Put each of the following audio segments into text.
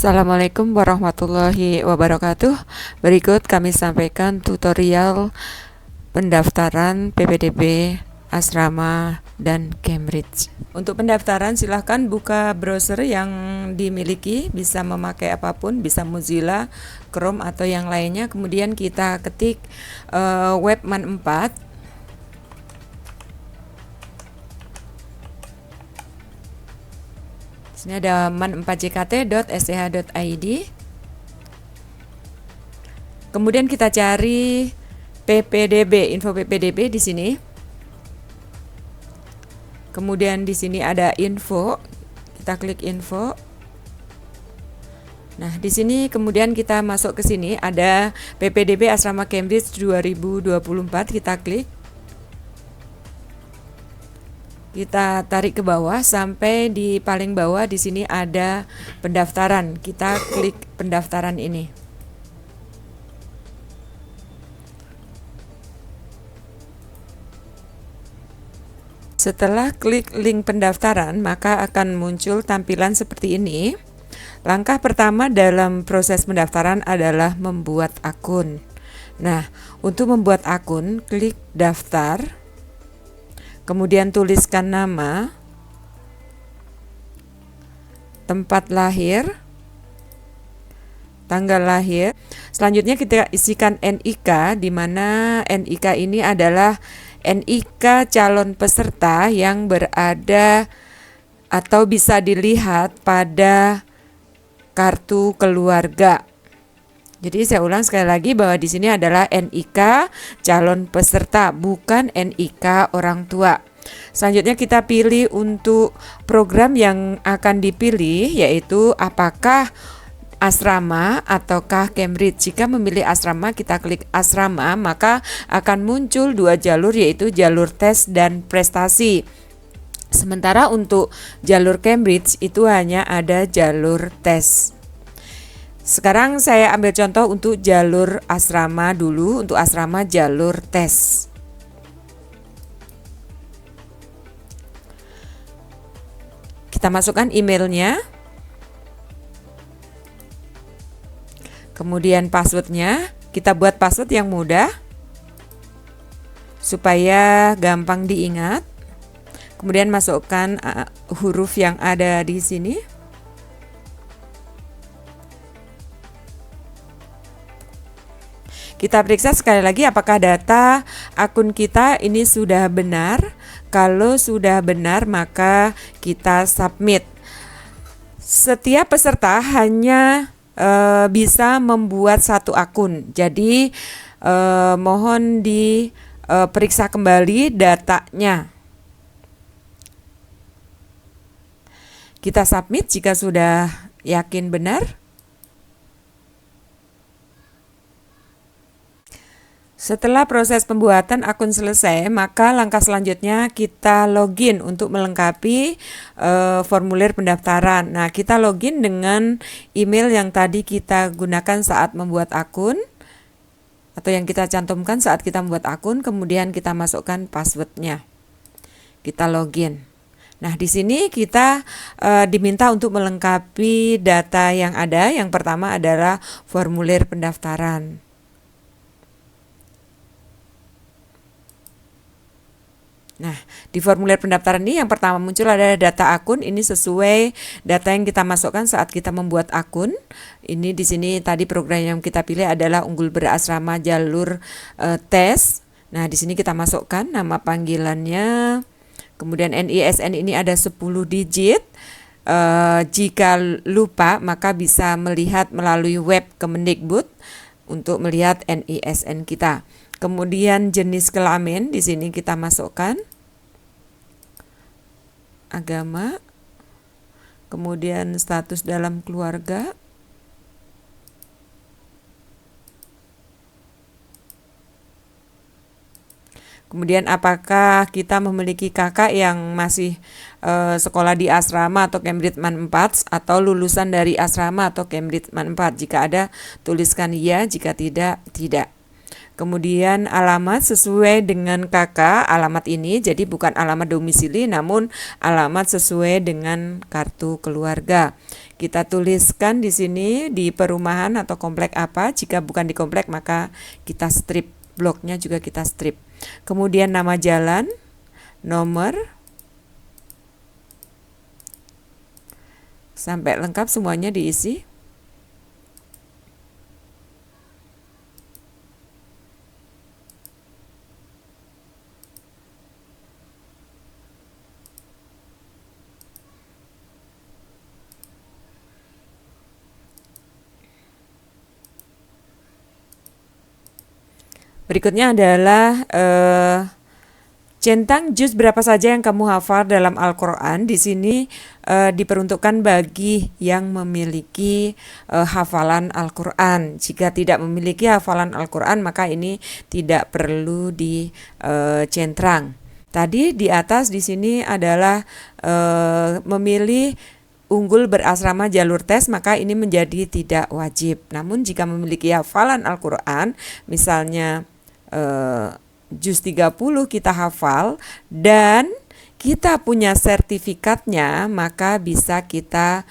Assalamualaikum warahmatullahi wabarakatuh. Berikut kami sampaikan tutorial pendaftaran PPDB Asrama dan Cambridge. Untuk pendaftaran silahkan buka browser yang dimiliki, bisa memakai apapun, bisa Mozilla, Chrome atau yang lainnya. Kemudian kita ketik web Man 4. Sini ada man4jkt.sch.id. Kemudian kita cari PPDB, info PPDB di sini. Kemudian di sini ada info. Kita klik info. Nah, di sini kemudian kita masuk ke sini ada PPDB Asrama Cambridge 2024, kita klik. Kita tarik ke bawah sampai di paling bawah, di sini ada pendaftaran. Kita klik pendaftaran ini. Setelah klik link pendaftaran, maka akan muncul tampilan seperti ini. Langkah pertama dalam proses pendaftaran adalah membuat akun. Nah, untuk membuat akun, klik daftar. Kemudian tuliskan nama, tempat lahir, tanggal lahir. Selanjutnya kita isikan NIK, di mana NIK ini adalah NIK calon peserta yang berada atau bisa dilihat pada kartu keluarga. Jadi saya ulang sekali lagi bahwa di sini adalah NIK calon peserta, bukan NIK orang tua. Selanjutnya kita pilih untuk program yang akan dipilih, yaitu apakah asrama ataukah Cambridge. Jika memilih asrama, kita klik asrama, maka akan muncul dua jalur, yaitu jalur tes dan prestasi. Sementara untuk jalur Cambridge itu hanya ada jalur tes. Sekarang saya ambil contoh untuk jalur asrama dulu. Untuk asrama jalur tes. Kita masukkan emailnya. Kemudian passwordnya. Kita buat password yang mudah supaya gampang diingat. Kemudian masukkan huruf yang ada di sini. Kita periksa sekali lagi apakah data akun kita ini sudah benar. Kalau sudah benar, maka kita submit. Setiap peserta hanya bisa membuat satu akun. Jadi mohon diperiksa kembali datanya. Kita submit jika sudah yakin benar. Setelah proses pembuatan akun selesai, maka langkah selanjutnya kita login untuk melengkapi formulir pendaftaran. Nah, kita login dengan email yang tadi kita gunakan saat membuat akun, atau yang kita cantumkan saat kita membuat akun, kemudian kita masukkan passwordnya. Kita login. Nah, di sini kita diminta untuk melengkapi data yang ada. Yang pertama adalah formulir pendaftaran. Nah, di formulir pendaftaran ini yang pertama muncul adalah data akun. Ini sesuai data yang kita masukkan saat kita membuat akun. Ini di sini tadi program yang kita pilih adalah Unggul Berasrama jalur tes. Nah, di sini kita masukkan nama panggilannya. Kemudian NISN ini ada 10 digit. Jika lupa, maka bisa melihat melalui web Kemendikbud untuk melihat NISN kita. Kemudian jenis kelamin di sini kita masukkan. Agama. Kemudian status dalam keluarga. Kemudian apakah kita memiliki kakak yang masih sekolah di asrama atau Cambridge Man 4 atau lulusan dari asrama atau Cambridge Man 4. Jika ada, tuliskan iya, jika tidak, tidak. Kemudian alamat sesuai dengan KK, alamat ini jadi bukan alamat domisili namun alamat sesuai dengan kartu keluarga. Kita tuliskan di sini di perumahan atau komplek apa, jika bukan di komplek maka kita strip, bloknya juga kita strip. Kemudian nama jalan, nomor, sampai lengkap semuanya diisi. Berikutnya adalah centang juz berapa saja yang kamu hafal dalam Al-Quran. Di sini diperuntukkan bagi yang memiliki hafalan Al-Quran. Jika tidak memiliki hafalan Al-Quran maka ini tidak perlu dicentrang. Tadi di atas di sini adalah memilih unggul berasrama jalur tes, maka ini menjadi tidak wajib. Namun jika memiliki hafalan Al-Quran, misalnya juz 30 kita hafal dan kita punya sertifikatnya, maka bisa kita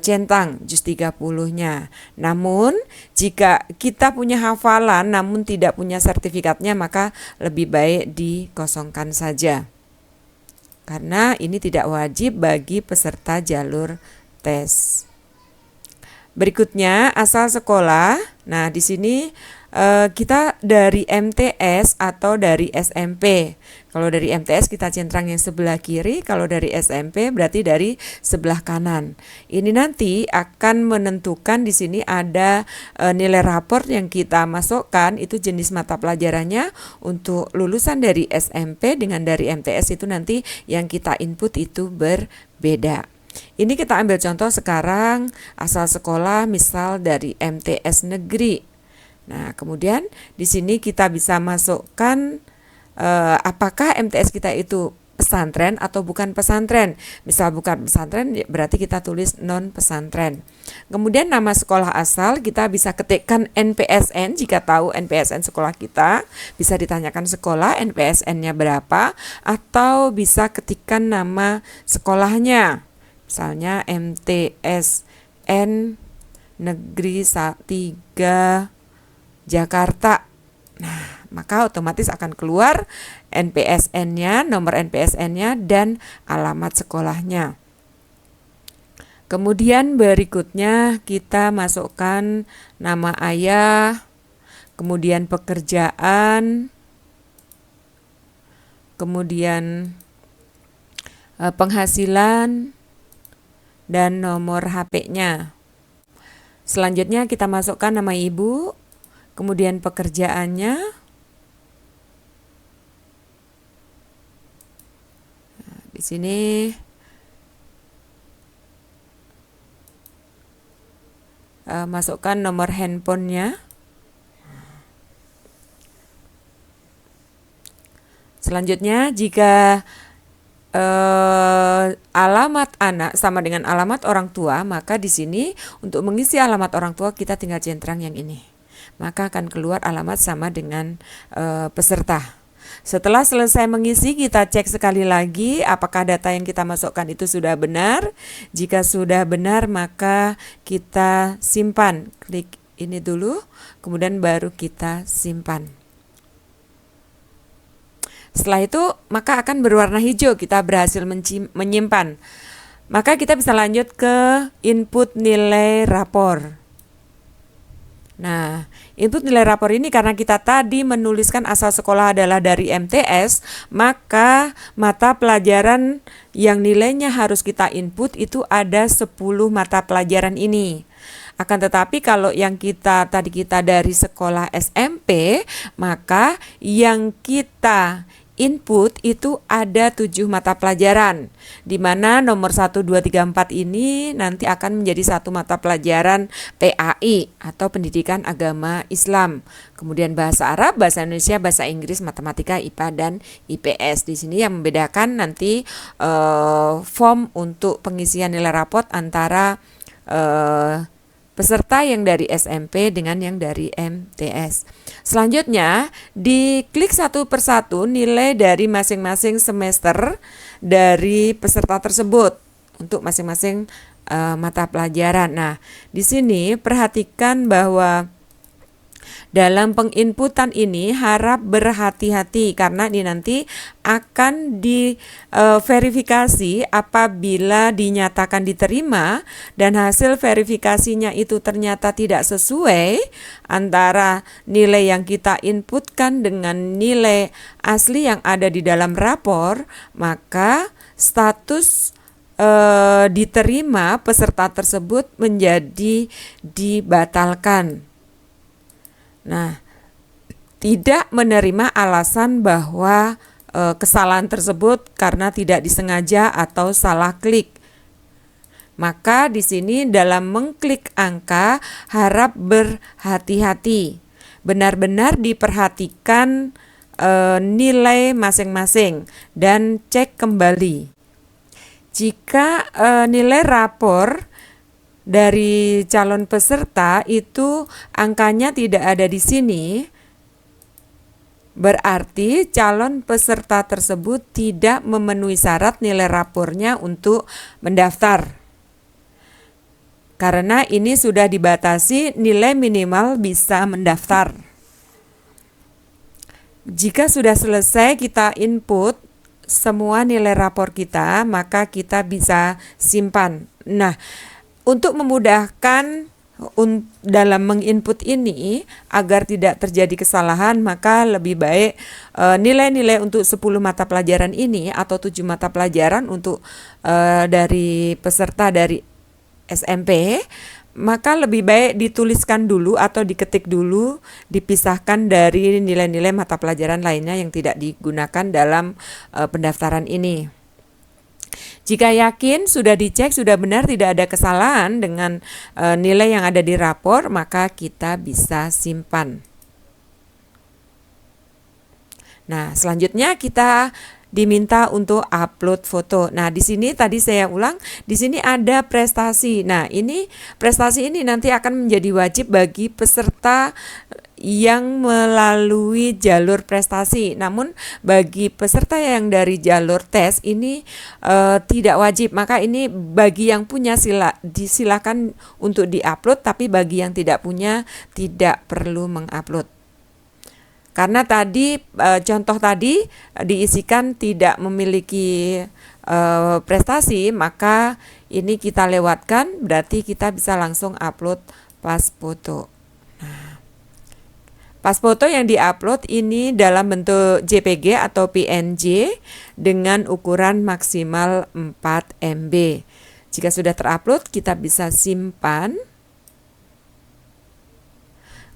centang juz 30-nya. Namun jika kita punya hafalan namun tidak punya sertifikatnya, maka lebih baik dikosongkan saja. Karena ini tidak wajib bagi peserta jalur tes. Berikutnya asal sekolah. Nah, di sini kita dari MTS atau dari SMP. Kalau dari MTS kita centang yang sebelah kiri, kalau dari SMP berarti dari sebelah kanan. Ini nanti akan menentukan di sini ada nilai raport yang kita masukkan, itu jenis mata pelajarannya untuk lulusan dari SMP dengan dari MTS itu nanti yang kita input itu berbeda. Ini kita ambil contoh sekarang asal sekolah misal dari MTS negeri. Nah, kemudian di sini kita bisa masukkan apakah MTS kita itu pesantren atau bukan pesantren. Misal bukan pesantren berarti kita tulis non pesantren. Kemudian nama sekolah asal kita bisa ketikkan NPSN, jika tahu NPSN sekolah kita, bisa ditanyakan sekolah NPSN-nya berapa, atau bisa ketikkan nama sekolahnya. Misalnya MTSN Negeri 3 Jakarta. Nah, maka otomatis akan keluar NPSN-nya, nomor NPSN-nya dan alamat sekolahnya. Kemudian berikutnya kita masukkan nama ayah, kemudian pekerjaan, kemudian penghasilan dan nomor HP-nya. Selanjutnya kita masukkan nama ibu, kemudian pekerjaannya, nah, di sini masukkan nomor handphonenya. Selanjutnya jika alamat anak sama dengan alamat orang tua, maka di sini untuk mengisi alamat orang tua kita tinggal centang yang ini. Maka akan keluar alamat sama dengan peserta. Setelah selesai mengisi, kita cek sekali lagi apakah data yang kita masukkan itu sudah benar. Jika sudah benar, maka kita simpan. Klik ini dulu, kemudian baru kita simpan. Setelah itu, maka akan berwarna hijau, kita berhasil menyimpan. Maka kita bisa lanjut ke input nilai rapor. Nah, input nilai rapor ini karena kita tadi menuliskan asal sekolah adalah dari MTS, maka mata pelajaran yang nilainya harus kita input itu ada 10 mata pelajaran ini. Akan tetapi kalau yang kita dari sekolah SMP, maka yang kita input itu ada 7 mata pelajaran, di mana nomor 1, 2, 3, 4 ini nanti akan menjadi satu mata pelajaran PAI atau Pendidikan Agama Islam. Kemudian bahasa Arab, bahasa Indonesia, bahasa Inggris, matematika, IPA dan IPS. Di sini yang membedakan nanti form untuk pengisian nilai raport antara peserta yang dari SMP dengan yang dari MTS. Selanjutnya, diklik satu persatu nilai dari masing-masing semester dari peserta tersebut untuk masing-masing mata pelajaran. Nah, di sini perhatikan bahwa dalam penginputan ini harap berhati-hati karena ini nanti akan diverifikasi apabila dinyatakan diterima dan hasil verifikasinya itu ternyata tidak sesuai antara nilai yang kita inputkan dengan nilai asli yang ada di dalam rapor, maka status diterima peserta tersebut menjadi dibatalkan. Nah, tidak menerima alasan bahwa kesalahan tersebut karena tidak disengaja atau salah klik. Maka di sini dalam mengklik angka harap berhati-hati. Benar-benar diperhatikan nilai masing-masing dan cek kembali. Jika nilai rapor dari calon peserta itu angkanya tidak ada di sini, berarti calon peserta tersebut tidak memenuhi syarat nilai rapornya untuk mendaftar. Karena ini sudah dibatasi nilai minimal bisa mendaftar. Jika sudah selesai kita input semua nilai rapor kita, maka kita bisa simpan. Nah, untuk memudahkan dalam menginput ini agar tidak terjadi kesalahan, maka lebih baik nilai-nilai untuk 10 mata pelajaran ini atau 7 mata pelajaran untuk dari peserta dari SMP, maka lebih baik dituliskan dulu atau diketik dulu, dipisahkan dari nilai-nilai mata pelajaran lainnya yang tidak digunakan dalam pendaftaran ini. Jika yakin sudah dicek, sudah benar, tidak ada kesalahan dengan nilai yang ada di rapor, maka kita bisa simpan. Nah, selanjutnya kita diminta untuk upload foto. Nah, di sini tadi saya ulang, di sini ada prestasi. Nah, ini prestasi ini nanti akan menjadi wajib bagi peserta yang melalui jalur prestasi. Namun bagi peserta yang dari jalur tes ini tidak wajib. Maka ini bagi yang punya disilakan untuk diupload, tapi bagi yang tidak punya tidak perlu mengupload. Karena tadi contoh tadi diisikan tidak memiliki prestasi, maka ini kita lewatkan, berarti kita bisa langsung upload pas foto. Pas foto yang diupload ini dalam bentuk JPG atau PNG dengan ukuran maksimal 4 MB. Jika sudah terupload, kita bisa simpan.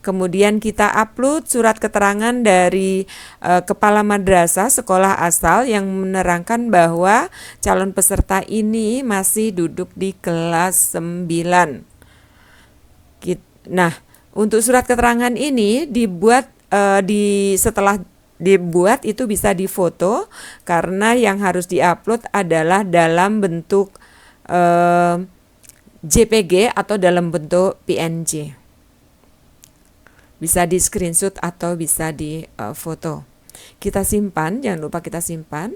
Kemudian kita upload surat keterangan dari kepala madrasah sekolah asal yang menerangkan bahwa calon peserta ini masih duduk di kelas 9. Nah, untuk surat keterangan ini dibuat setelah dibuat itu bisa difoto karena yang harus diupload adalah dalam bentuk JPG atau dalam bentuk PNG. Bisa di screenshot atau bisa di foto. Kita simpan, jangan lupa kita simpan.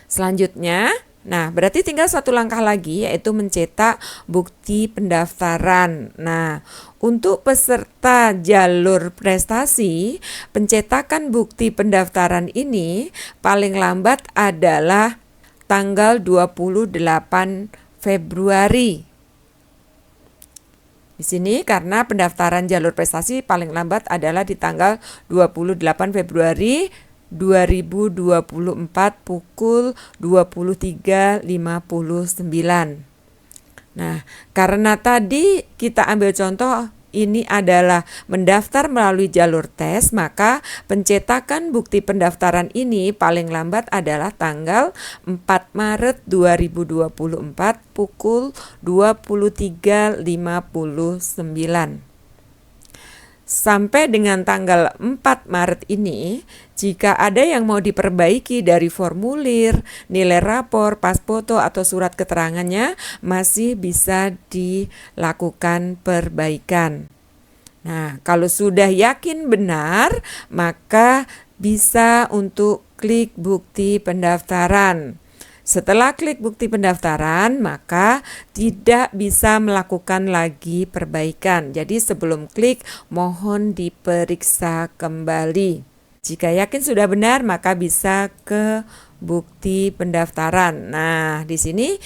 Selanjutnya, nah berarti tinggal satu langkah lagi yaitu mencetak bukti pendaftaran. Nah, untuk peserta jalur prestasi, pencetakan bukti pendaftaran ini paling lambat adalah tanggal 28 Februari. Di sini karena pendaftaran jalur prestasi paling lambat adalah di tanggal 28 Februari 2024 pukul 23.59. Nah, karena tadi kita ambil contoh ini adalah mendaftar melalui jalur tes, maka pencetakan bukti pendaftaran ini paling lambat adalah tanggal 4 Maret 2024 pukul 23.59. sampai dengan tanggal 4 Maret ini, jika ada yang mau diperbaiki dari formulir, nilai rapor, pas foto, atau surat keterangannya, masih bisa dilakukan perbaikan. Nah, kalau sudah yakin benar, maka bisa untuk klik bukti pendaftaran. Setelah klik bukti pendaftaran, maka tidak bisa melakukan lagi perbaikan. Jadi sebelum klik, mohon diperiksa kembali. Jika yakin sudah benar, maka bisa ke bukti pendaftaran. Nah, di sini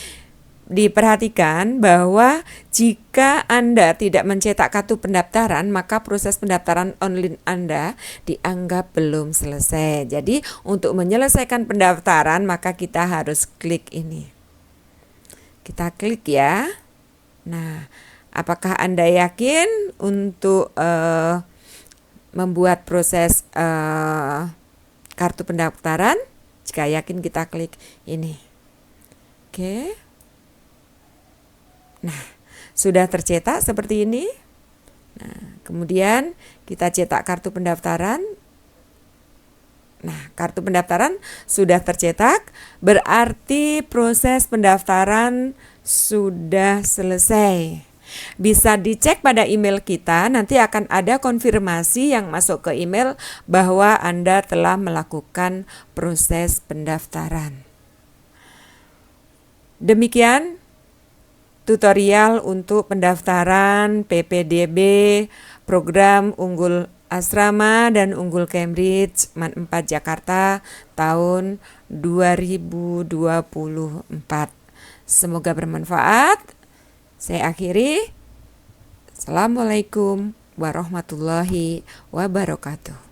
diperhatikan bahwa jika Anda tidak mencetak kartu pendaftaran, maka proses pendaftaran online Anda dianggap belum selesai. Jadi, untuk menyelesaikan pendaftaran, maka kita harus klik ini. Kita klik ya. Nah, apakah Anda yakin untuk membuat proses kartu pendaftaran? Jika yakin, kita klik ini. Oke. Nah, sudah tercetak seperti ini. Nah, kemudian kita cetak kartu pendaftaran. Nah, kartu pendaftaran sudah tercetak, berarti proses pendaftaran sudah selesai. Bisa dicek pada email kita, nanti akan ada konfirmasi yang masuk ke email bahwa Anda telah melakukan proses pendaftaran. Demikian tutorial untuk pendaftaran PPDB program Unggul Asrama dan Unggul Cambridge MAN 4 Jakarta tahun 2024. Semoga bermanfaat. Saya akhiri. Assalamualaikum warahmatullahi wabarakatuh.